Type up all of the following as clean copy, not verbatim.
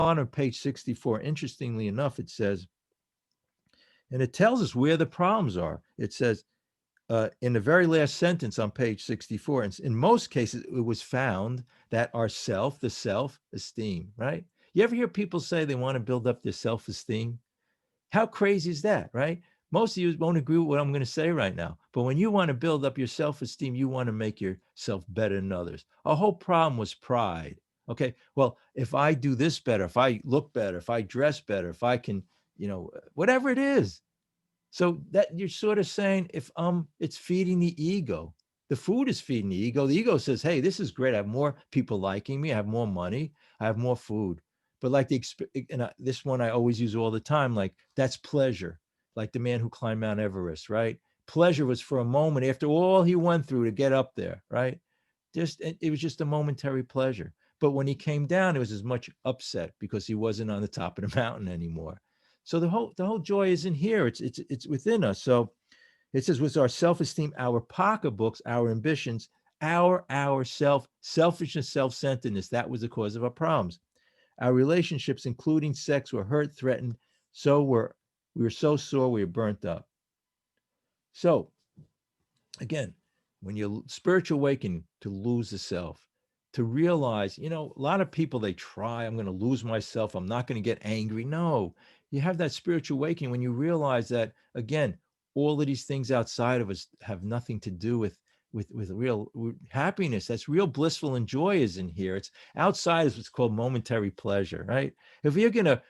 On page 64, interestingly enough, it says, and it tells us where the problems are. It says, in the very last sentence on page 64, in most cases, it was found that our the self-esteem, right? You ever hear people say they want to build up their self-esteem? How crazy is that, right? Most of you won't agree with what I'm going to say right now. But when you want to build up your self-esteem, you want to make yourself better than others. Our whole problem was pride. Okay. Well, if I do this better, if I look better, if I dress better, if I can, whatever it is. So that you're sort of saying if it's feeding the ego. The food is feeding the ego. The ego says, hey, this is great. I have more people liking me. I have more money. I have more food. But like this one I always use all the time, like that's pleasure. Like the man who climbed Mount Everest, right? Pleasure was for a moment after all he went through to get up there, right? It was just a momentary pleasure. But when he came down, it was as much upset because he wasn't on the top of the mountain anymore. So the whole joy isn't here. It's within us. So it says, with our self-esteem, our pocketbooks, our ambitions, our selfishness, self-centeredness, that was the cause of our problems. Our relationships, including sex, were hurt, threatened. So we were so sore, we were burnt up. So again, when you spiritual awakening, to lose the self, to realize, a lot of people, they try, I'm going to lose myself. I'm not going to get angry. No, you have that spiritual awakening when you realize that, again, all of these things outside of us have nothing to do with real happiness. That's real blissful and joy is in here. It's outside is what's called momentary pleasure, right? If you're going to,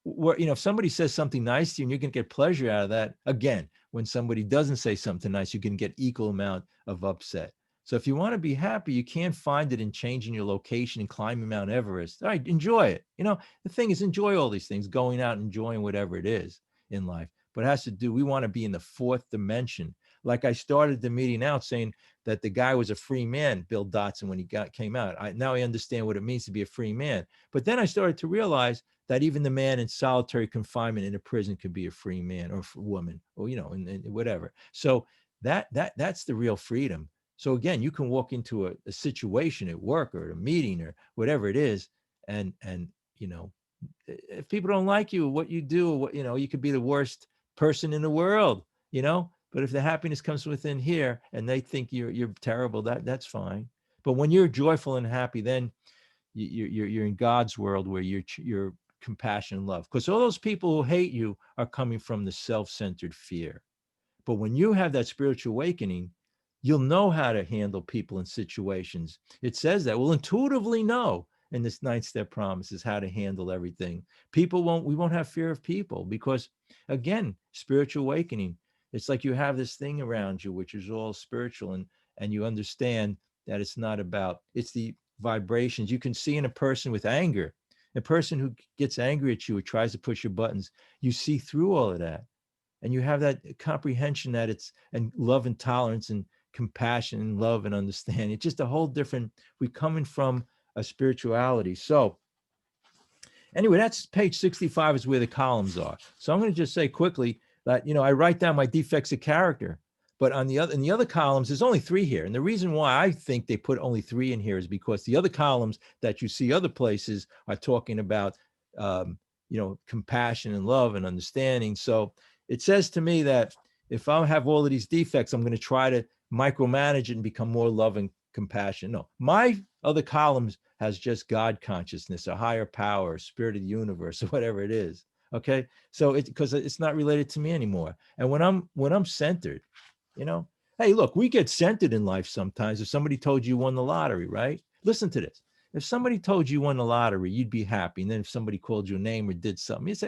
if somebody says something nice to you and you can get pleasure out of that, again, when somebody doesn't say something nice, you can get equal amount of upset. So if you want to be happy, you can't find it in changing your location and climbing Mount Everest. All right, enjoy it. The thing is, enjoy all these things, going out, enjoying whatever it is in life. But it has to do, we want to be in the fourth dimension. Like I started the meeting out saying that the guy was a free man, Bill Dotson, when he came out. Now I understand what it means to be a free man. But then I started to realize that even the man in solitary confinement in a prison could be a free man or woman, or and whatever. So that's the real freedom. So again, you can walk into a situation at work or a meeting or whatever it is, and if people don't like you, what you do, you could be the worst person in the world, But if the happiness comes within here and they think you're terrible, that's fine. But when you're joyful and happy, then you're in God's world where you're compassion and love. Because all those people who hate you are coming from the self-centered fear. But when you have that spiritual awakening, you'll know how to handle people in situations. It says that we'll intuitively know in this 9-step promise is how to handle everything. We won't have fear of people because, again, spiritual awakening, it's like you have this thing around you, which is all spiritual, and you understand that it's the vibrations. You can see in a person with anger, a person who gets angry at you, who tries to push your buttons, you see through all of that. And you have that comprehension that and love and tolerance and compassion and love and understanding. It's just a whole different, we're coming from a spirituality. So anyway, that's page 65 is where the columns are. So I'm going to just say quickly that, I write down my defects of character, but in the other columns, there's only 3 here. And the reason why I think they put only 3 in here is because the other columns that you see other places are talking about, compassion and love and understanding. So it says to me that if I have all of these defects, I'm going to try to micromanage it and become more loving, compassion. No, my other columns has just God consciousness, a higher power, spirit of the universe, or whatever it is. Okay. So because it's not related to me anymore. And when I'm centered, hey, look, we get centered in life sometimes. If somebody told you won the lottery, right? Listen to this. If somebody told you won the lottery, you'd be happy. And then if somebody called your name or did something, you'd say,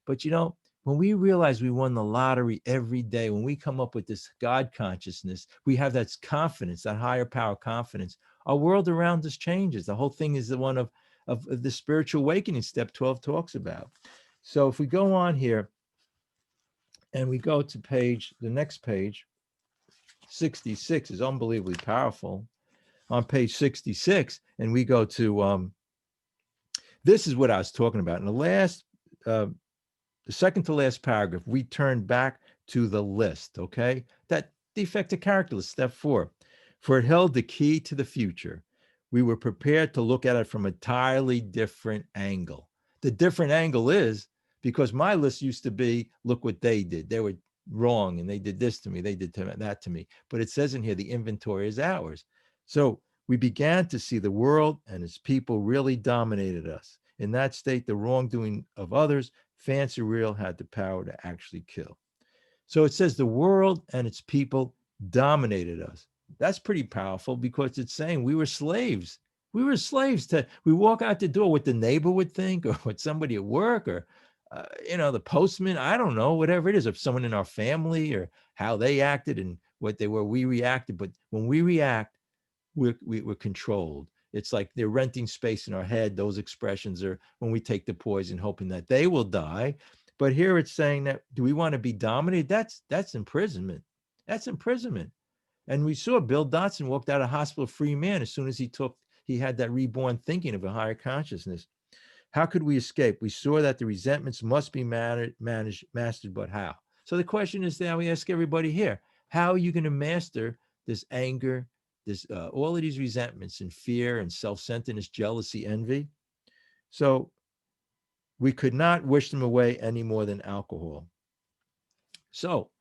but when we realize we won the lottery every day, when we come up with this God consciousness, we have that confidence, that higher power confidence. Our world around us changes. The whole thing is the one of the spiritual awakening step 12 talks about. So if we go on here and we go to the next page, 66 is unbelievably powerful. On page 66, and we go to, this is what I was talking about. In the second to last paragraph, we turn back to the list, okay? That defective character list, step 4. For it held the key to the future. we were prepared to look at it from an entirely different angle. The different angle is because my list used to be, look what they did. They were wrong and they did this to me. They did that to me. But it says in here, the inventory is ours. So we began to see the world and its people really dominated us. In that state, the wrongdoing of others, fancy real, had the power to actually kill. So it says the world and its people dominated us. That's pretty powerful because it's saying we were slaves. We were slaves to, we walk out the door, what the neighbor would think or what somebody at work or, the postman, I don't know, whatever it is, if someone in our family or how they acted and what they were, we reacted. But when we react, we're controlled. It's like they're renting space in our head. Those expressions are when we take the poison, hoping that they will die. But here it's saying that, do we want to be dominated? That's imprisonment. That's imprisonment. And we saw Bill Dotson walked out of hospital a free man as soon as he had that reborn thinking of a higher consciousness. How could we escape? We saw that the resentments must be mastered, but how? So the question is now we ask everybody here, how are you going to master this anger, this all of these resentments and fear and self-centeredness, jealousy, envy? So we could not wish them away any more than alcohol. So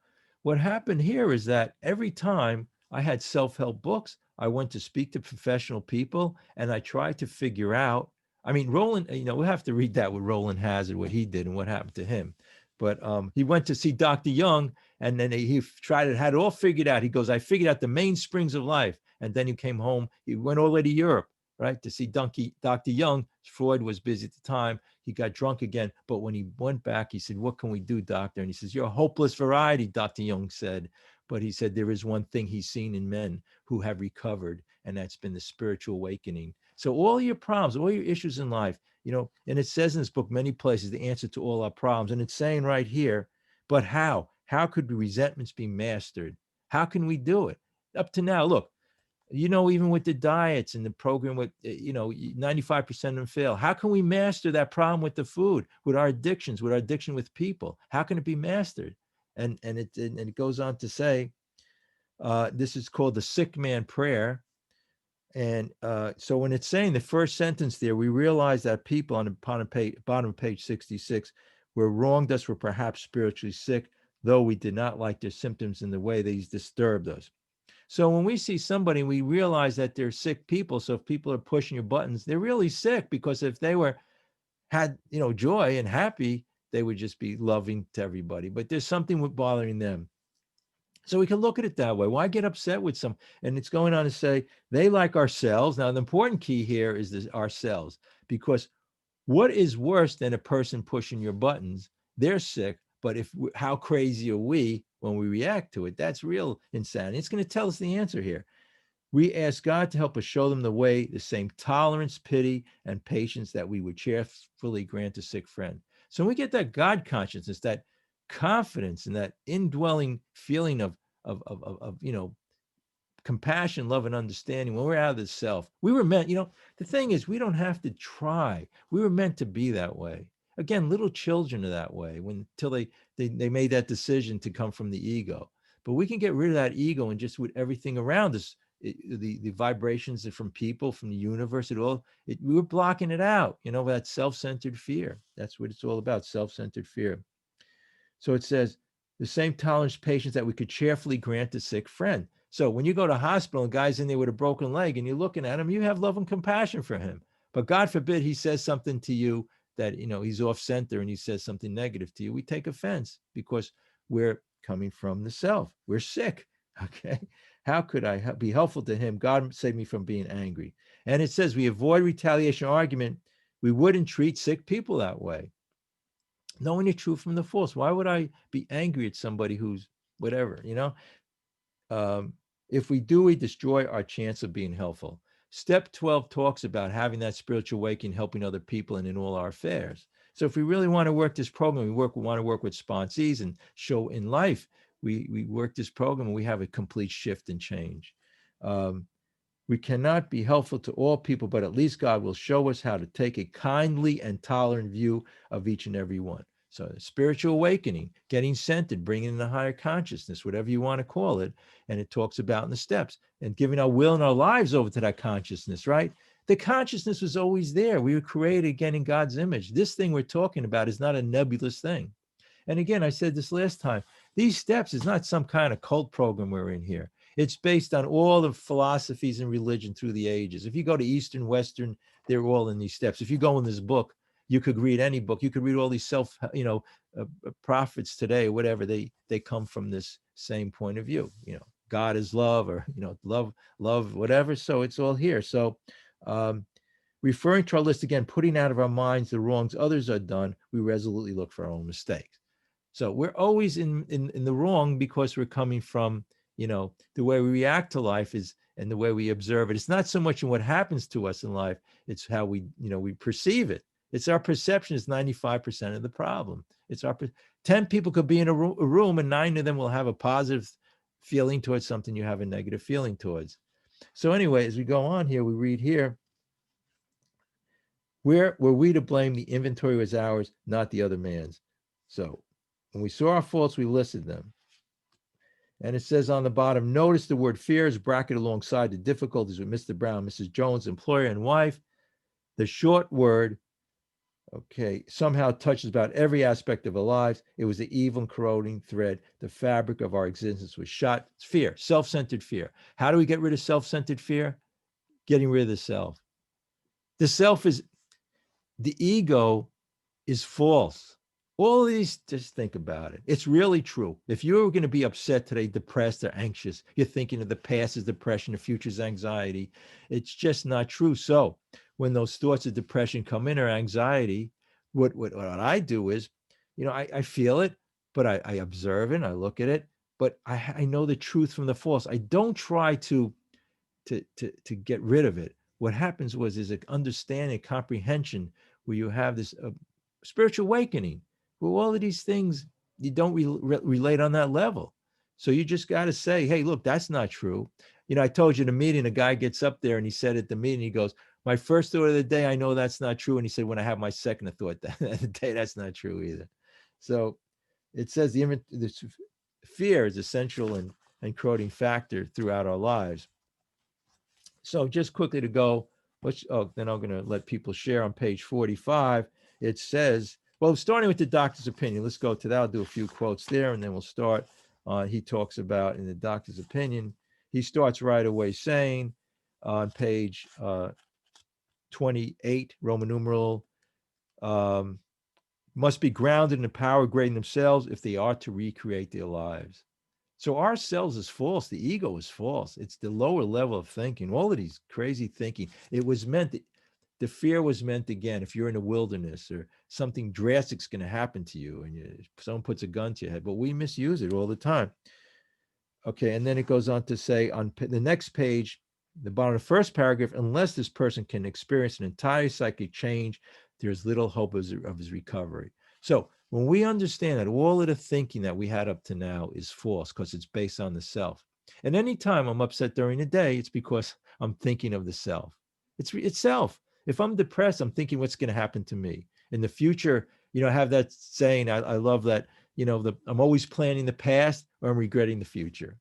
what happened here is that every time I had self-help books, I went to speak to professional people and I tried to figure out, I mean, Roland, we'll have to read that with Roland Hazard, what he did and what happened to him. But he went to see Dr. Young and then he tried it, had it all figured out. He goes, I figured out the mainsprings of life. And then he came home, he went all the way to Europe, right, to see Dr. Young. Freud was busy at the time. He got drunk again. But when he went back, he said, what can we do, doctor? And he says, you're a hopeless variety, Dr. Young said. But he said there is one thing he's seen in men who have recovered, and that's been the spiritual awakening. So all your problems, all your issues in life, and it says in this book, many places, the answer to all our problems. And it's saying right here, but how? How could resentments be mastered? How can we do it? Up to now, look, even with the diets and the program with, 95% of them fail. How can we master that problem with the food, with our addictions, with our addiction with people? How can it be mastered? And it goes on to say, this is called the sick man prayer. And so when it's saying the first sentence there, we realize that people on the bottom of page 66 were wronged us, were perhaps spiritually sick, though we did not like their symptoms in the way these disturbed us. So when we see somebody, we realize that they're sick people. So if people are pushing your buttons, they're really sick, because if they had joy and happy, they would just be loving to everybody. But there's something with bothering them. So we can look at it that way. Why get upset with some? And it's going on to say they like ourselves. Now, the important key here is this ourselves, because what is worse than a person pushing your buttons? They're sick. But how crazy are we when we react to it? That's real insanity. It's going to tell us the answer here. We ask God to help us show them the way, the same tolerance, pity, and patience that we would cheerfully grant a sick friend. So when we get that God consciousness, that confidence, and that indwelling feeling of compassion, love, and understanding, when we're out of the self, we were meant, the thing is, we don't have to try. We were meant to be that way. Again, little children are that way until they made that decision to come from the ego. But we can get rid of that ego and just with everything around us, the vibrations from people, from the universe, we were blocking it out, that self-centered fear. That's what it's all about, self-centered fear. So it says, the same tolerance, patience that we could cheerfully grant a sick friend. So when you go to hospital and guy's in there with a broken leg and you're looking at him, you have love and compassion for him. But God forbid he says something to you that, he's off center and he says something negative to you. We take offense because we're coming from the self. We're sick. Okay. How could I be helpful to him? God save me from being angry. And it says we avoid retaliation argument. We wouldn't treat sick people that way. Knowing the truth from the false. Why would I be angry at somebody who's whatever, if we do, we destroy our chance of being helpful. Step 12 talks about having that spiritual awakening, helping other people and in all our affairs. So if we really want to work this program, we want to work with sponsees and show in life, we work this program and we have a complete shift and change. We cannot be helpful to all people, but at least God will show us how to take a kindly and tolerant view of each and every one. So spiritual awakening, getting centered, bringing in a higher consciousness, whatever you want to call it. And it talks about in the steps and giving our will and our lives over to that consciousness, right? The consciousness was always there. We were created again in God's image. This thing we're talking about is not a nebulous thing. And again, I said this last time, these steps is not some kind of cult program we're in here. It's based on all the philosophies and religion through the ages. If you go to Eastern, Western, they're all in these steps. If you go in this book, you could read any book. You could read all these prophets today, whatever. They come from this same point of view. God is love, or love, whatever. So it's all here. So referring to our list again, putting out of our minds the wrongs others are done, we resolutely look for our own mistakes. So we're always in the wrong because we're coming from, the way we react to life is, and the way we observe it. It's not so much in what happens to us in life, it's how we perceive it. It's our perception is 95% of the problem. It's 10 people could be in a room and 9 of them will have a positive feeling towards something you have a negative feeling towards. So anyway, as we go on here, we read here, where were we to blame? The inventory was ours, not the other man's. So when we saw our faults, we listed them. And it says on the bottom, notice the word fear is bracketed alongside the difficulties with Mr. Brown, Mrs. Jones, employer and wife. The short word, somehow touches about every aspect of our lives. It was the evil and corroding thread. The fabric of our existence was shot. It's fear, self-centered fear. How do we get rid of self-centered fear? Getting rid of the self. The self is, the ego is false. All of these, just think about it. It's really true. If you're going to be upset today, depressed or anxious, you're thinking of the past as depression, the future's anxiety. It's just not true. So when those thoughts of depression come in or anxiety, what I do is, I feel it, but I observe it, I look at it, but I know the truth from the false. I don't try to get rid of it. What happens is an understanding, comprehension, where you have this spiritual awakening. Well, all of these things, you don't relate on that level. So you just got to say, hey, look, that's not true. I told you in a meeting, a guy gets up there and he said at the meeting, he goes, my first thought of the day, I know that's not true. And he said, when I have my second thought that day, that's not true either. So it says the fear is essential and corroding factor throughout our lives. So just quickly to go, then I'm going to let people share on page 45. It says, well, starting with the doctor's opinion, let's go to that. I'll do a few quotes there and then we'll start. He talks about in the doctor's opinion, he starts right away saying on page 28, Roman numeral, must be grounded in the power greater than themselves if they are to recreate their lives. So ourselves is false. The ego is false. It's the lower level of thinking. All of these crazy thinking. It was meant, the fear was meant, again, if you're in a wilderness or something drastic is going to happen to you and someone puts a gun to your head, but we misuse it all the time. Okay, and then it goes on to say on the next page, the bottom of the first paragraph, unless this person can experience an entire psychic change, there's little hope of his recovery. So when we understand that all of the thinking that we had up to now is false because it's based on the self. And anytime I'm upset during the day, it's because I'm thinking of the self. It's self. If I'm depressed, I'm thinking what's going to happen to me. In the future, I have that saying, I love that, I'm always planning the past or I'm regretting the future.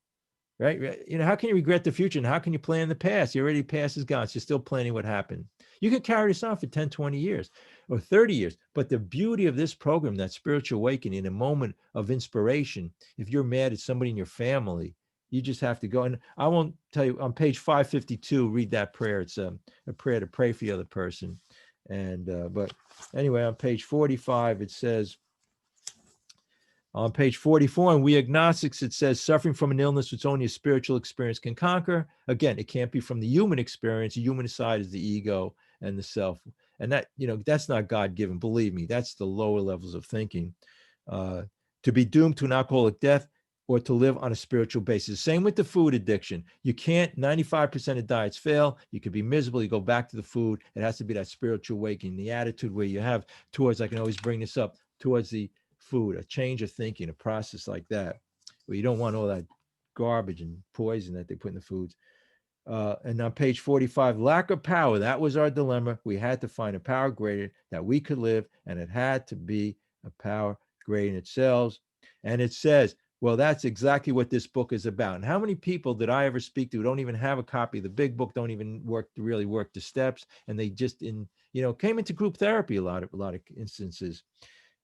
Right? How can you regret the future and how can you plan the past? You already past is gone. So you're still planning what happened. You could carry this on for 10, 20 years or 30 years. But the beauty of this program, that spiritual awakening, in a moment of inspiration, if you're mad at somebody in your family, you just have to go. And I won't tell you, on page 552, read that prayer. It's a prayer to pray for the other person. And but anyway, on page 45, it says, on page 44, and we agnostics, it says, suffering from an illness which only a spiritual experience can conquer. Again, it can't be from the human experience. The human side is the ego and the self. And that, that's not God-given. Believe me, that's the lower levels of thinking. To be doomed to an alcoholic death or to live on a spiritual basis. Same with the food addiction. You can't, 95% of diets fail. You could be miserable. You go back to the food. It has to be that spiritual awakening, the attitude where you have towards, I can always bring this up, towards the food, a change of thinking, a process like that, where you don't want all that garbage and poison that they put in the foods. And on page 45, lack of power, that was our dilemma. We had to find a power greater that we could live, and it had to be a power great in itself. And it says, well, that's exactly what this book is about. And how many people did I ever speak to who don't even have a copy of the big book, don't even really work the steps, and they just came into group therapy a lot of instances.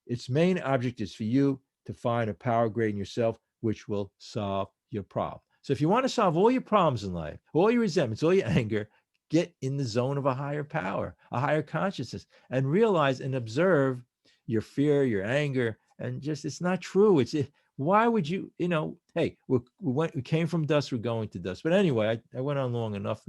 Its main object is for you to find a power great in yourself, which will solve your problem. So if you want to solve all your problems in life, all your resentments, all your anger, get in the zone of a higher power, a higher consciousness, and realize and observe your fear, your anger, and just it's not true. Why would you, hey, we came from dust, we're going to dust. But anyway, I went on long enough.